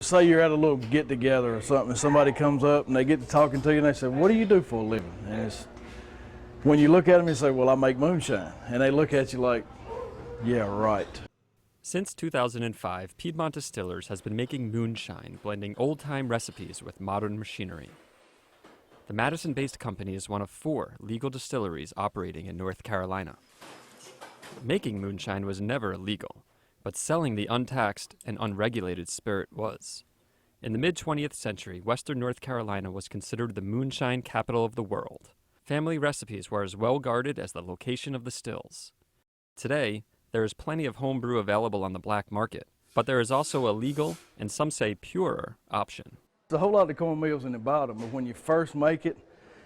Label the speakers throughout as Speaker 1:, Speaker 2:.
Speaker 1: Say you're at a little get-together or something, and somebody comes up and they get to talking to you and they say, what do you do for a living? And it's, when you look at them and say, well, I make moonshine. And they look at you like, yeah, right.
Speaker 2: Since 2005, Piedmont Distillers has been making moonshine, blending old-time recipes with modern machinery. The Madison-based company is one of 4 legal distilleries operating in North Carolina. Making moonshine was never illegal, but selling the untaxed and unregulated spirit was. In the mid-20th century, Western North Carolina was considered the moonshine capital of the world. Family recipes were as well guarded as the location of the stills. Today, there is plenty of homebrew available on the black market, but there is also a legal, and some say purer, option.
Speaker 1: There's a whole lot of cornmeal's in the bottom, but when you first make it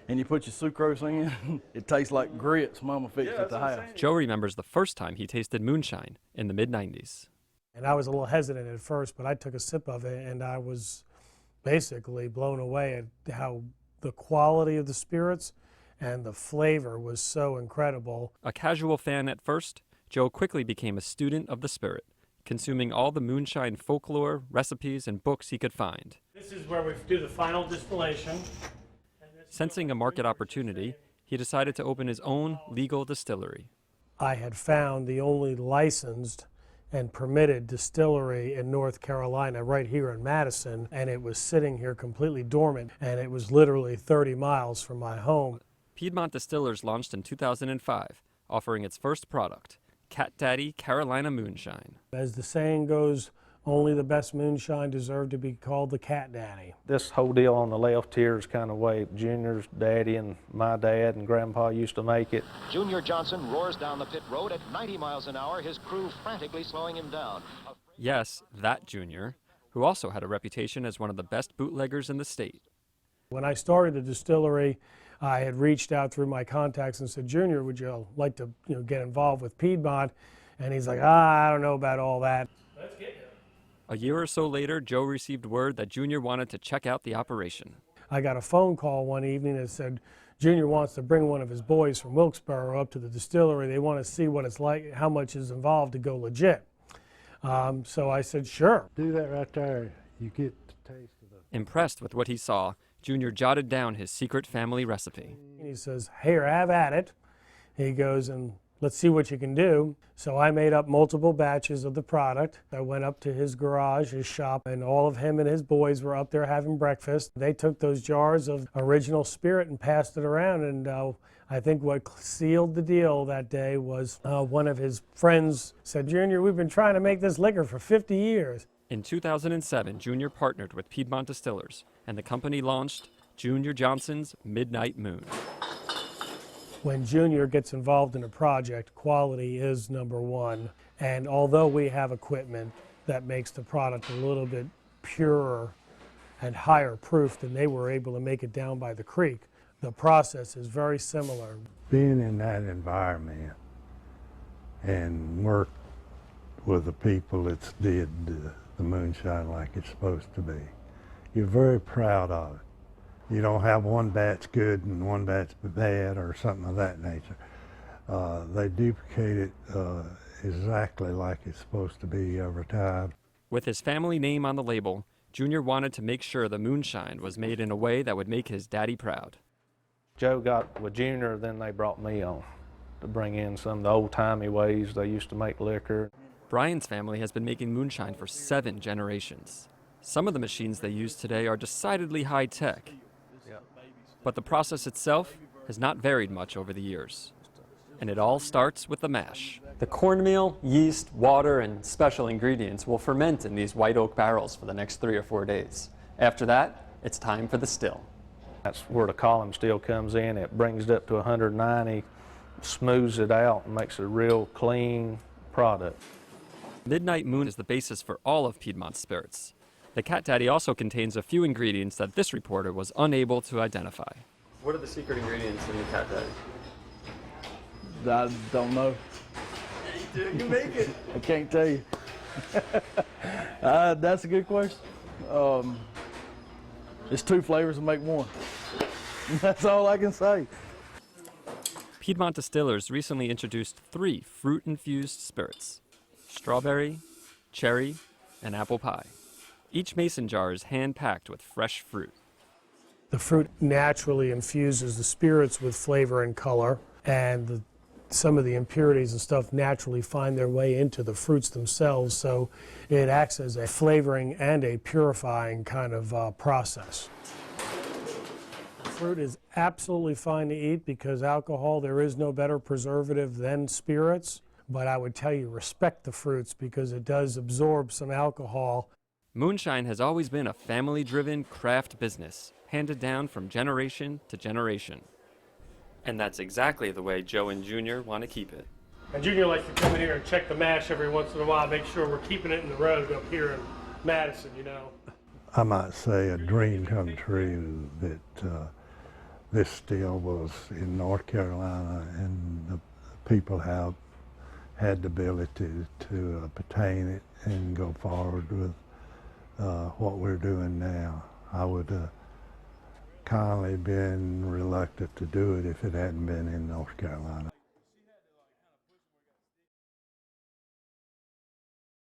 Speaker 1: and you put your sucrose in, it tastes like grits Mama fixed at the house.
Speaker 2: Joe remembers the first time he tasted moonshine in the mid-90s.
Speaker 3: And I was a little hesitant at first, but I took a sip of it and I was basically blown away at how the quality of the spirits and the flavor was so incredible.
Speaker 2: A casual fan at first, Joe quickly became a student of the spirit, consuming all the moonshine folklore, recipes, and books he could find.
Speaker 3: This is where we do the final distillation.
Speaker 2: Sensing a market opportunity, he decided to open his own legal distillery.
Speaker 3: I had found the only licensed and permitted distillery in North Carolina right here in Madison, and it was sitting here completely dormant, and it was literally 30 miles from my home.
Speaker 2: Piedmont Distillers launched in 2005, offering its first product, Cat Daddy Carolina Moonshine.
Speaker 3: As the saying goes, only the best moonshine deserved to be called the Cat Daddy.
Speaker 4: This whole deal on the left here is kind of way Junior's daddy and my dad and Grandpa used to make it.
Speaker 5: Junior Johnson roars down the pit road at 90 miles an hour, his crew frantically slowing him down.
Speaker 2: Yes, that Junior, who also had a reputation as one of the best bootleggers in the state.
Speaker 3: When I started the distillery, I had reached out through my contacts and said, Junior, would you like to get involved with Piedmont? And he's like, I don't know about all that. Let's get him.
Speaker 2: A year or so later, Joe received word that Junior wanted to check out the operation.
Speaker 3: I got a phone call one evening that said Junior wants to bring one of his boys from Wilkesboro up to the distillery. They want to see what it's like, how much is involved to go legit. So I said, sure.
Speaker 6: Do that right there. You get the taste of the...
Speaker 2: Impressed with what he saw, Junior jotted down his secret family recipe.
Speaker 3: He says, here, have at it. He goes, and let's see what you can do. So I made up multiple batches of the product. I went up to his garage, his shop, and all of him and his boys were up there having breakfast. They took those jars of original spirit and passed it around, and I think what sealed the deal that day was one of his friends said, Junior, we've been trying to make this liquor for 50 years.
Speaker 2: In 2007, Junior partnered with Piedmont Distillers, and the company launched Junior Johnson's Midnight Moon.
Speaker 3: When Junior gets involved in a project, quality is number one. And although we have equipment that makes the product a little bit purer and higher proof than they were able to make it down by the creek, the process is very similar.
Speaker 6: Being in that environment and work with the people that did the moonshine like it's supposed to be, you're very proud of it. You don't have one batch good and one batch bad or something of that nature. They duplicate it exactly like it's supposed to be every time.
Speaker 2: With his family name on the label, Junior wanted to make sure the moonshine was made in a way that would make his daddy proud.
Speaker 4: Joe got with Junior, then they brought me on to bring in some of the old-timey ways they used to make liquor.
Speaker 2: Brian's family has been making moonshine for 7 generations. Some of the machines they use today are decidedly high-tech, but the process itself has not varied much over the years. And it all starts with the mash.
Speaker 7: The cornmeal, yeast, water, and special ingredients will ferment in these white oak barrels for the next 3 or 4 days. After that, it's time for the still.
Speaker 4: That's where the column still comes in. It brings it up to 190, smooths it out, and makes a real clean product.
Speaker 2: Midnight Moon is the basis for all of Piedmont's spirits. The Cat Daddy also contains a few ingredients that this reporter was unable to identify.
Speaker 7: What are the secret ingredients in the Cat Daddy?
Speaker 1: I don't know.
Speaker 7: You can make it.
Speaker 1: I can't tell you. That's a good question. It's 2 flavors to make one. That's all I can say.
Speaker 2: Piedmont Distillers recently introduced 3 fruit-infused spirits: strawberry, cherry, and apple pie. Each mason jar is hand-packed with fresh fruit.
Speaker 3: The fruit naturally infuses the spirits with flavor and color, and some of the impurities and stuff naturally find their way into the fruits themselves, so it acts as a flavoring and a purifying kind of process. Fruit is absolutely fine to eat because alcohol, there is no better preservative than spirits, but I would tell you respect the fruits because it does absorb some alcohol.
Speaker 2: Moonshine has always been a family-driven craft business, handed down from generation to generation. And that's exactly the way Joe and Junior want to keep it.
Speaker 3: And Junior likes to come in here and check the mash every once in a while, make sure we're keeping it in the road up here in Madison, you know.
Speaker 6: I might say a dream come true that this still was in North Carolina and the people have had the ability to obtain it and go forward with what we're doing now. I would kindly been reluctant to do it if it hadn't been in North Carolina.